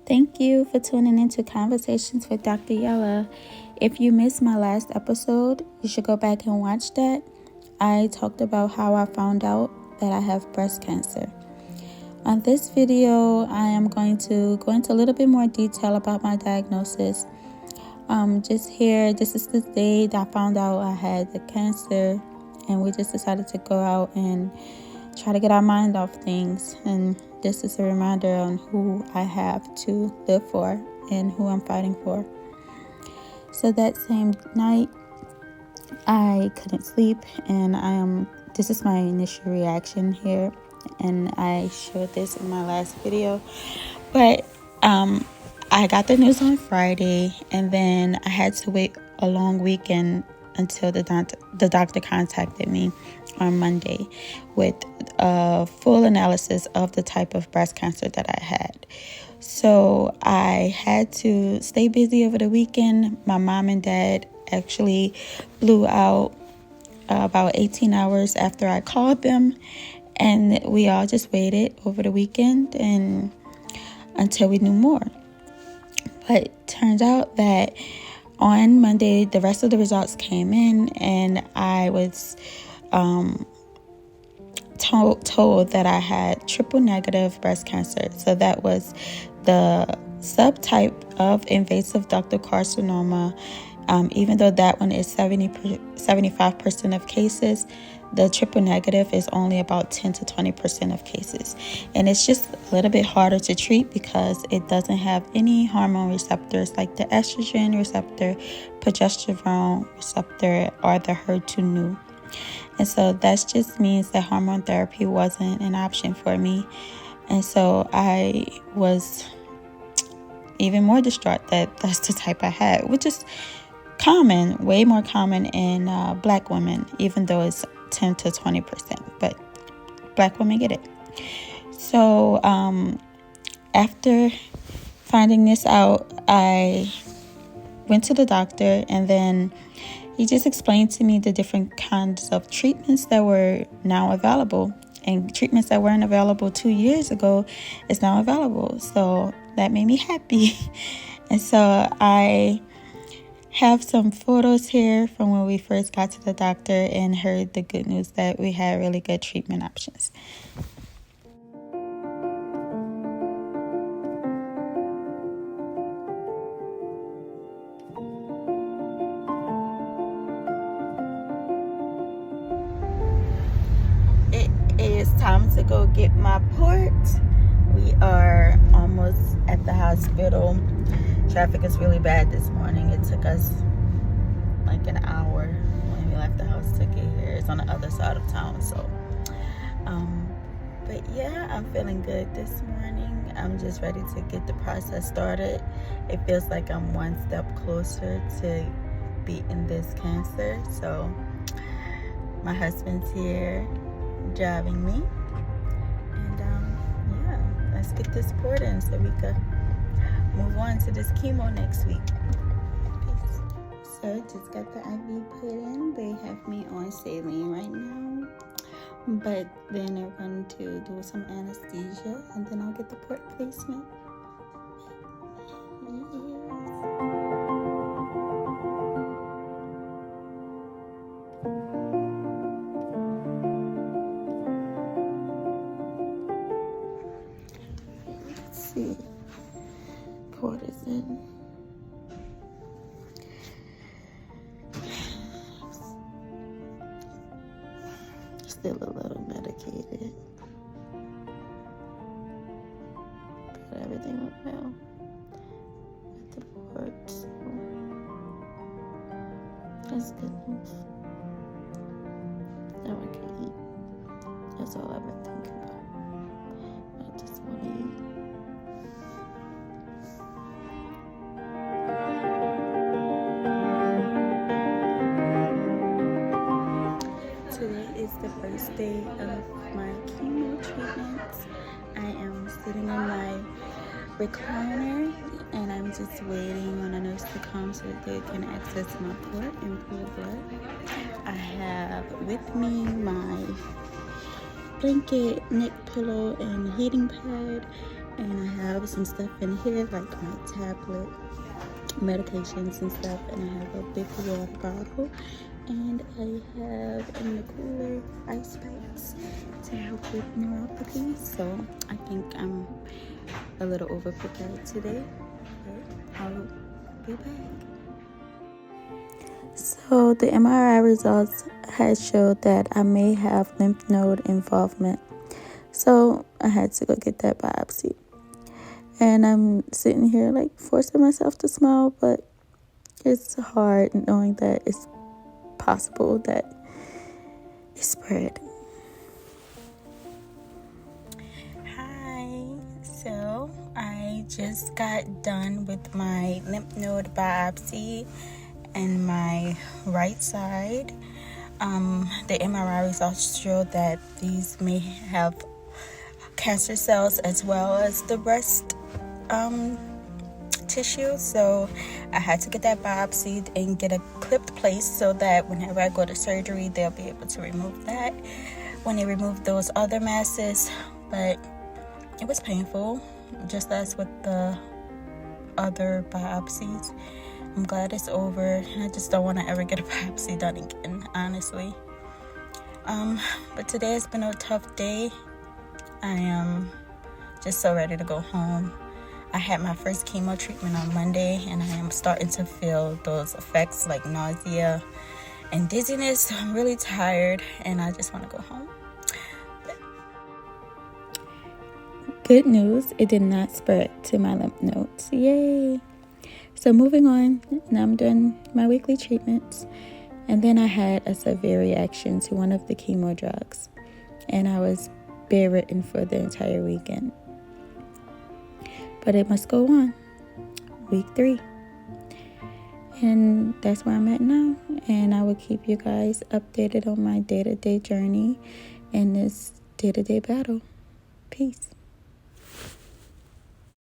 Thank you for tuning into Conversations with Dr. Yella. If you missed my last episode, you should go back and watch that. I talked about how I found out that I have breast cancer. On this video, I am going to go into a little bit more detail about my diagnosis. This is the day that I found out I had the cancer, and we just decided to go out and try to get our mind off things. And this is a reminder on who I have to live for and who I'm fighting for. So that same night, I couldn't sleep, and this is my initial reaction here, and I showed this in my last video. But I got the news on Friday, and then I had to wait a long weekend until the doctor contacted me on Monday with a full analysis of the type of breast cancer that I had. So I had to stay busy over the weekend. My mom and dad actually flew out about 18 hours after I called them, and we all just waited over the weekend and until we knew more. But it turns out that on Monday, the rest of the results came in, and I was told that I had triple negative breast cancer. So that was the subtype of invasive ductal carcinoma. Even though that one is 75% of cases, the triple negative is only about 10 to 20% of cases. And it's just a little bit harder to treat because it doesn't have any hormone receptors like the estrogen receptor, progesterone receptor, or the HER2/neu. And so that just means that hormone therapy wasn't an option for me. And so I was even more distraught that that's the type I had, which is common, way more common in black women, even though it's 10 to 20%, but black women get it. So after finding this out, I went to the doctor, and then he just explained to me the different kinds of treatments that were now available, and treatments that weren't available 2 years ago is now available. So that made me happy. And so I have some photos here from when we first got to the doctor and heard the good news that we had really good treatment options. It is time to go get my port. We are almost at the hospital. Traffic is really bad this morning. It took us like an hour when we left the house to get here. It's on the other side of town. So, but yeah, I'm feeling good this morning. I'm just ready to get the process started. It feels like I'm one step closer to beating this cancer. So my husband's here driving me. And yeah, let's get this port in so we can move on to this chemo next week. Peace. So just got the IV put in. They have me on saline right now, but then they're going to do some anesthesia, and then I'll get the port placement. Let's see. Port is in. Still a little medicated, but everything went well with the port, so that's good news. Now I can eat. That's all I've been thinking about. I just want to eat. Today is the first day of my chemo treatments. I am sitting in my recliner, and I'm just waiting on a nurse to come so that they can access my port and pull blood. I have with me my blanket, neck pillow, and heating pad, And I have some stuff in here, like my tablet, medications and stuff. And I have a big water bottle. And I have in the cooler ice packs to help with neuropathy. So I think I'm a little overprepared today, but I'll be back. So the MRI results had showed that I may have lymph node involvement. So I had to go get that biopsy. And I'm sitting here like forcing myself to smile, but it's hard knowing that it's possible that it spread. Hi, so I just got done with my lymph node biopsy and my right side. The MRI results show that these may have cancer cells as well as the breast tissue. So I had to get that biopsied and get a clipped place so that whenever I go to surgery, they'll be able to remove that when they remove those other masses. But it was painful, just as with the other biopsies. I'm glad it's over. I just don't want to ever get a biopsy done again, honestly. But today has been a tough day. I am just so ready to go home. I had my first chemo treatment on Monday, and I am starting to feel those effects like nausea and dizziness. I'm really tired, and I just want to go home. Good news, it did not spread to my lymph nodes. Yay! So moving on, now I'm doing my weekly treatments. And then I had a severe reaction to one of the chemo drugs. And I was bedridden for the entire weekend. But it must go on. Week 3. And that's where I'm at now. And I will keep you guys updated on my day-to-day journey in this day-to-day battle. Peace.